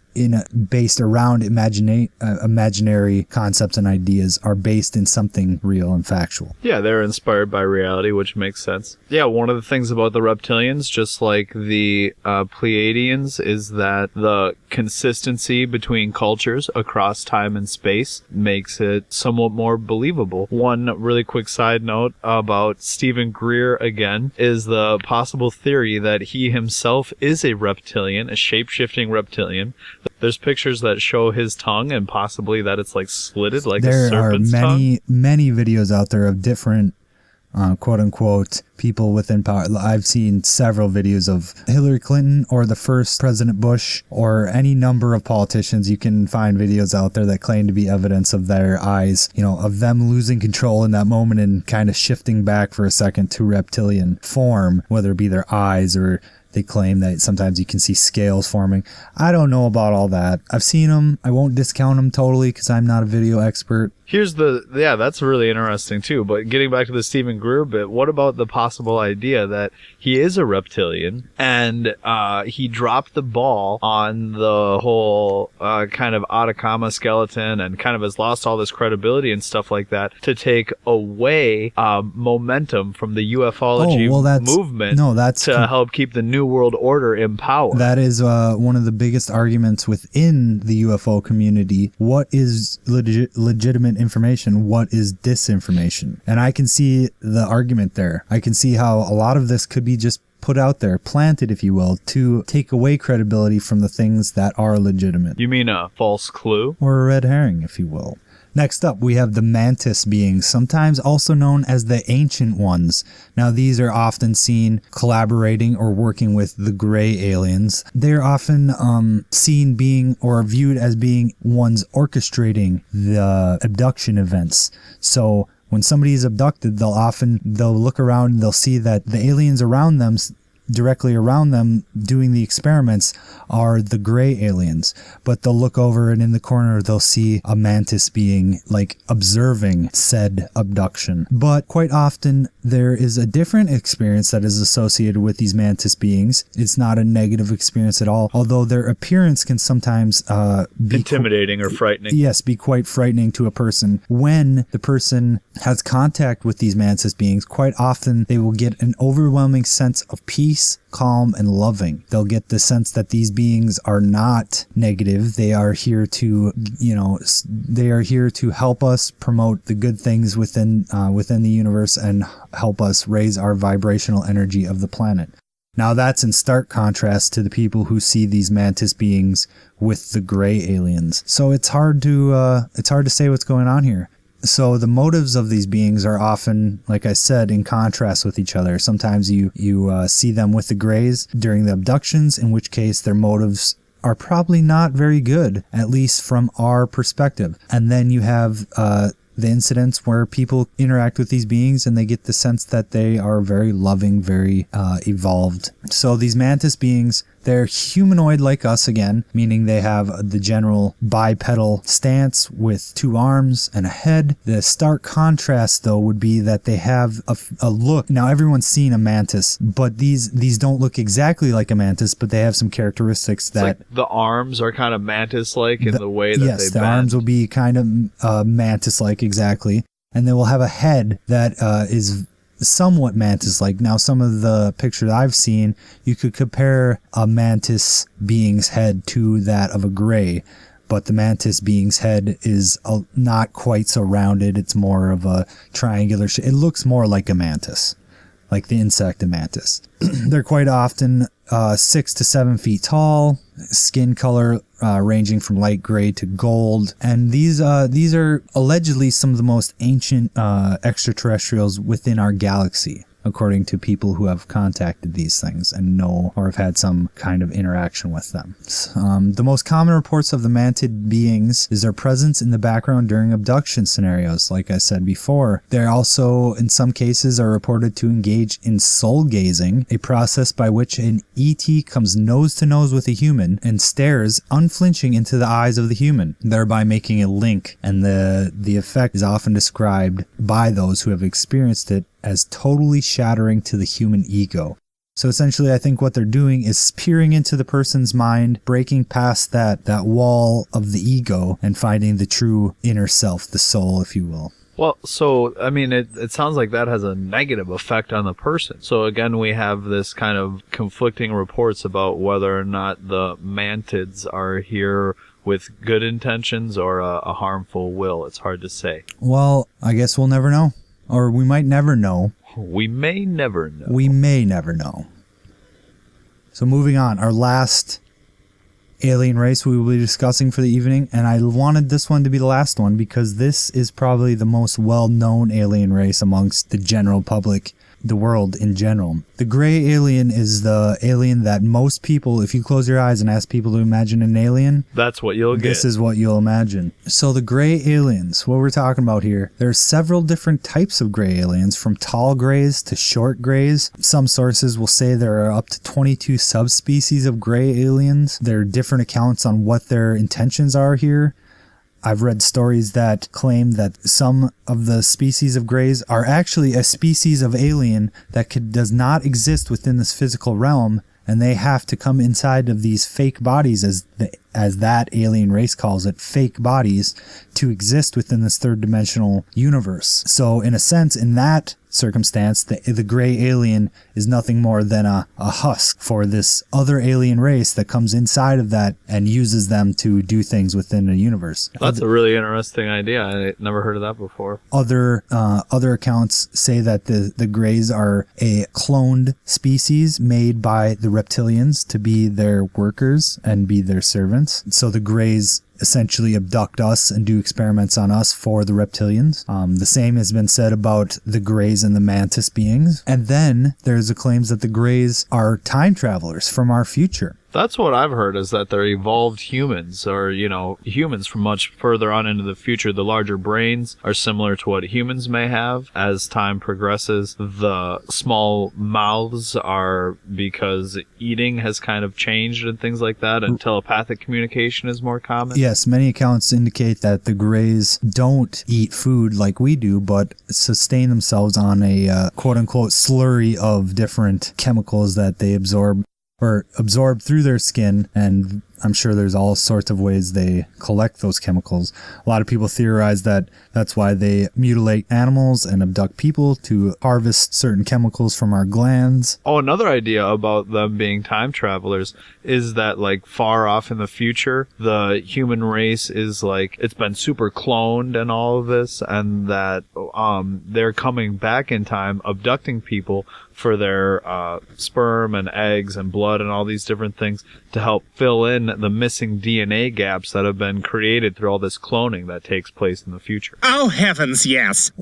around imaginary concepts and ideas are based in something real and factual. Yeah, they're inspired by reality, which makes sense. Yeah, one of the things about the reptilians, just like the Pleiadians, is that the consistency between cultures across time and space makes it somewhat more believable. One really quick side note about Stephen Greer again is the possible theory that he himself is a reptilian, a shape-shifting reptilian. There's pictures that show his tongue and possibly that it's like slitted like a serpent's tongue. There are many videos out there of different quote-unquote people within power. I've seen several videos of Hillary Clinton or the first President Bush or any number of politicians. You can find videos out there that claim to be evidence of their eyes, of them losing control in that moment and kind of shifting back for a second to reptilian form, whether it be their eyes or they claim that sometimes you can see scales forming. I don't know about all that. I've seen them. I won't discount them totally because I'm not a video expert. That's really interesting too. But getting back to the Stephen Greer bit, what about the possible idea that he is a reptilian and he dropped the ball on the whole kind of Atacama skeleton and kind of has lost all this credibility and stuff like that to take away momentum from the ufology movement to help keep the New World Order in power? That is one of the biggest arguments within the UFO community. What is legitimate information? What is disinformation? And I can see the argument there. I can see how a lot of this could be just put out there, planted, if you will, to take away credibility from the things that are legitimate. You mean a false clue? Or a red herring, if you will. Next up, we have the mantis beings, sometimes also known as the Ancient Ones. Now, these are often seen collaborating or working with the gray aliens. They're often seen being or viewed as being ones orchestrating the abduction events. So when somebody is abducted, they'll look around and they'll see that the aliens around them, directly around them doing the experiments, are the gray aliens, but they'll look over and in the corner they'll see a mantis being like observing said abduction. But quite often there is a different experience that is associated with these mantis beings. It's not a negative experience at all, although their appearance can sometimes be intimidating or frightening. Yes, be quite frightening to a person. When the person has contact with these mantis beings, quite often they will get an overwhelming sense of peace, calm, and loving. They'll get the sense that these beings are not negative. They are here to, help us promote the good things within the universe and help us raise our vibrational energy of the planet. Now that's in stark contrast to the people who see these mantis beings with the gray aliens. So it's hard to say what's going on here. So the motives of these beings are often, like I said, in contrast with each other. Sometimes you see them with the grays during the abductions, in which case their motives are probably not very good, at least from our perspective. And then you have the incidents where people interact with these beings and they get the sense that they are very loving, very evolved. So these mantis beings, they're humanoid like us again, meaning they have the general bipedal stance with 2 arms and a head. The stark contrast, though, would be that they have a look. Now, everyone's seen a mantis, but these don't look exactly like a mantis, but they have some characteristics that... Like the arms are kind of mantis-like in the way that they bend. Yes, the arms will be kind of mantis-like, exactly. And they will have a head that is somewhat mantis-like. Now, some of the pictures I've seen, you could compare a mantis being's head to that of a gray, but the mantis being's head is not quite so rounded. It's more of a triangular shape. It looks more like a mantis, like the insect mantis. They're quite often 6 to 7 feet tall, skin color ranging from light gray to gold, and these are allegedly some of the most ancient extraterrestrials within our galaxy, according to people who have contacted these things and know or have had some kind of interaction with them. The most common reports of the mantid beings is their presence in the background during abduction scenarios, like I said before. They also, in some cases, are reported to engage in soul gazing, a process by which an ET comes nose to nose with a human and stares unflinching into the eyes of the human, thereby making a link, and the effect is often described by those who have experienced it as totally shattering to the human ego. So essentially, I think what they're doing is peering into the person's mind, breaking past that wall of the ego and finding the true inner self, the soul, if you will. Well, so, I mean, it sounds like that has a negative effect on the person. So again, we have this kind of conflicting reports about whether or not the mantids are here with good intentions or a harmful will. It's hard to say. Well, I guess we'll never know. Or we might never know. We may never know. We may never know. So moving on, our last alien race we will be discussing for the evening, and I wanted this one to be the last one because this is probably the most well-known alien race amongst the general public, the world in general. The gray alien is the alien that most people, if you close your eyes and ask people to imagine an alien, that's what you'll get. This is what you'll imagine. So the gray aliens, what we're talking about here, there are several different types of gray aliens, from tall grays to short grays. Some sources will say there are up to 22 subspecies of gray aliens. There are different accounts on what their intentions are here. I've read stories that claim that some of the species of greys are actually a species of alien that does not exist within this physical realm, and they have to come inside of these fake bodies, as that alien race calls it, fake bodies, to exist within this third dimensional universe. So in a sense, in that circumstance, the gray alien is nothing more than a husk for this other alien race that comes inside of that and uses them to do things within the universe. That's a really interesting idea. I never heard of that before. Other accounts say that the greys are a cloned species made by the reptilians to be their workers and be their servants. So the greys essentially abduct us and do experiments on us for the reptilians. The same has been said about the greys and the mantis beings. And then there's the claims that the greys are time travelers from our future. That's what I've heard, is that they're evolved humans, or, humans from much further on into the future. The larger brains are similar to what humans may have as time progresses. The small mouths are because eating has kind of changed and things like that, and telepathic communication is more common. Yes, many accounts indicate that the greys don't eat food like we do, but sustain themselves on a quote-unquote slurry of different chemicals that they absorb through their skin, and I'm sure there's all sorts of ways they collect those chemicals. A lot of people theorize that that's why they mutilate animals and abduct people to harvest certain chemicals from our glands. Oh, another idea about them being time travelers is that, like, far off in the future, the human race is, like, it's been super cloned and all of this, and that they're coming back in time, abducting people for their sperm and eggs and blood and all these different things to help fill in the missing DNA gaps that have been created through all this cloning that takes place in the future. Oh, heavens, yes.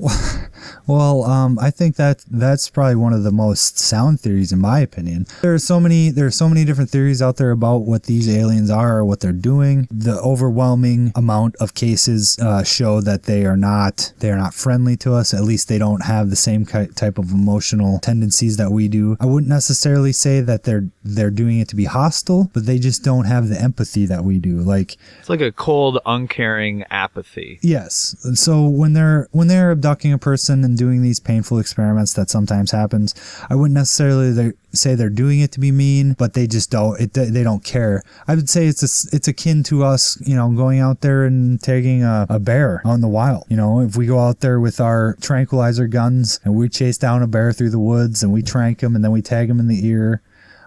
Well, I think that's probably one of the most sound theories in my opinion. There are so many different theories out there about what these aliens are or what they're doing. The overwhelming amount of cases show that they are not friendly to us. At least they don't have the same type of emotional tendencies that we do. I wouldn't necessarily say that they're doing it to be hostile, but they just don't have the empathy that we do. Like, it's like a cold, uncaring apathy. Yes. So when they're abducting a person and doing these painful experiments that sometimes happens, I wouldn't necessarily say they're doing it to be mean, but they just they don't care. I would say it's akin to us, going out there and taking a bear out in the wild. If we go out there with our tranquilizer guns and we chase down a bear through the woods and we trank him and then we tag him in the ear,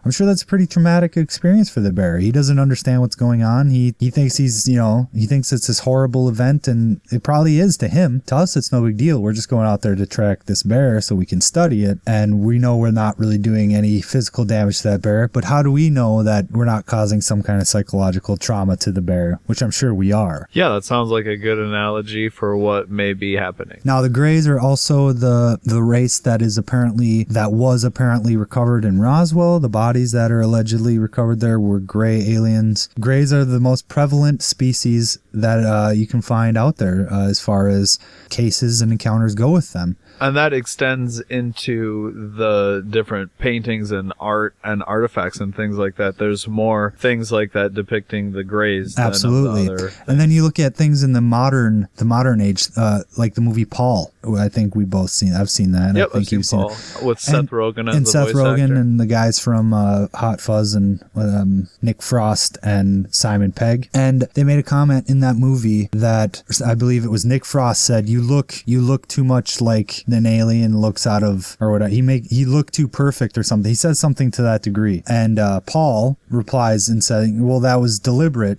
I'm sure that's a pretty traumatic experience for the bear. He doesn't understand what's going on. He thinks he thinks it's this horrible event, and it probably is to him. To us, it's no big deal. We're just going out there to track this bear so we can study it, and we know we're not really doing any physical damage to that bear. But how do we know that we're not causing some kind of psychological trauma to the bear, which I'm sure we are? Yeah, that sounds like a good analogy for what may be happening. Now, the Greys are also the race that was apparently recovered in Roswell. The bodies that are allegedly recovered there were gray aliens. Greys are the most prevalent species that you can find out there as far as cases and encounters go with them. And that extends into the different paintings and art and artifacts and things like that. There's more things like that depicting the Greys. Absolutely. Than other and then you look at things in the modern age, like the movie Paul. I think we both seen. I've seen that. Yep, I think I've seen Paul with Seth Rogen as and the Seth voice Rogen actor. And the guys from Hot Fuzz and Nick Frost and Simon Pegg. And they made a comment in that movie that I believe it was Nick Frost said, "You look too much like an alien looks out of," or whatever. He looked too perfect or something. He says something to that degree. And Paul replies and saying, "Well, that was deliberate.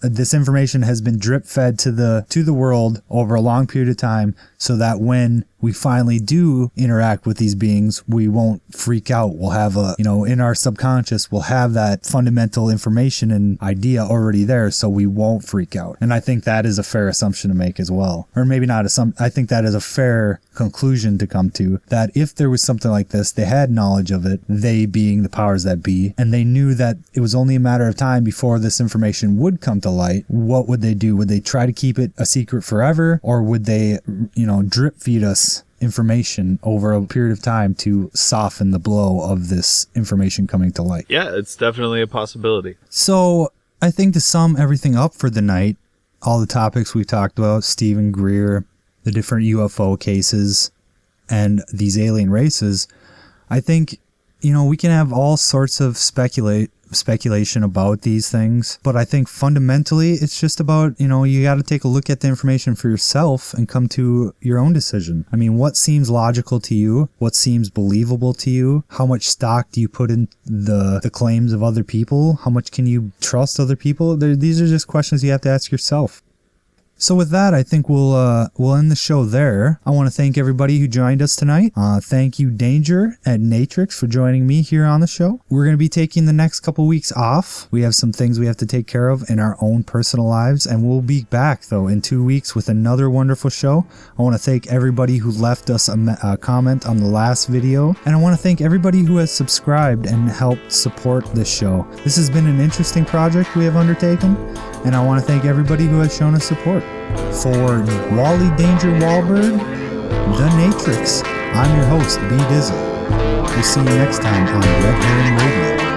This information has been drip fed to the world over a long period of time, so that when we finally do interact with these beings, we won't freak out. We'll have in our subconscious, we'll have that fundamental information and idea already there, so we won't freak out." And I think that is a fair assumption to make as well. Or maybe not I think that is a fair conclusion to come to, that if there was something like this, they had knowledge of it, they being the powers that be, and they knew that it was only a matter of time before this information would come to light. What would they do? Would they try to keep it a secret forever, or would they, drip feed us information over a period of time to soften the blow of this information coming to light? Yeah, it's definitely a possibility. So I think to sum everything up for the night, all the topics we've talked about, Stephen Greer, the different UFO cases, and these alien races, I think, we can have all sorts of speculation about these things, but I think fundamentally it's just about, you got to take a look at the information for yourself and come to your own decision. I mean, what seems logical to you? What seems believable to you? How much stock do you put in the claims of other people? How much can you trust other people? These are just questions you have to ask yourself. So with that, I think we'll end the show there. I want to thank everybody who joined us tonight. Thank you, Danger and Natrix, for joining me here on the show. We're going to be taking the next couple weeks off. We have some things we have to take care of in our own personal lives, and we'll be back, though, in 2 weeks with another wonderful show. I want to thank everybody who left us a comment on the last video, and I want to thank everybody who has subscribed and helped support this show. This has been an interesting project we have undertaken, and I want to thank everybody who has shown us support. For Wally, Danger, Walberg, the Natrix, I'm your host, B-Dizzle. We'll see you next time on Red Herring Radio.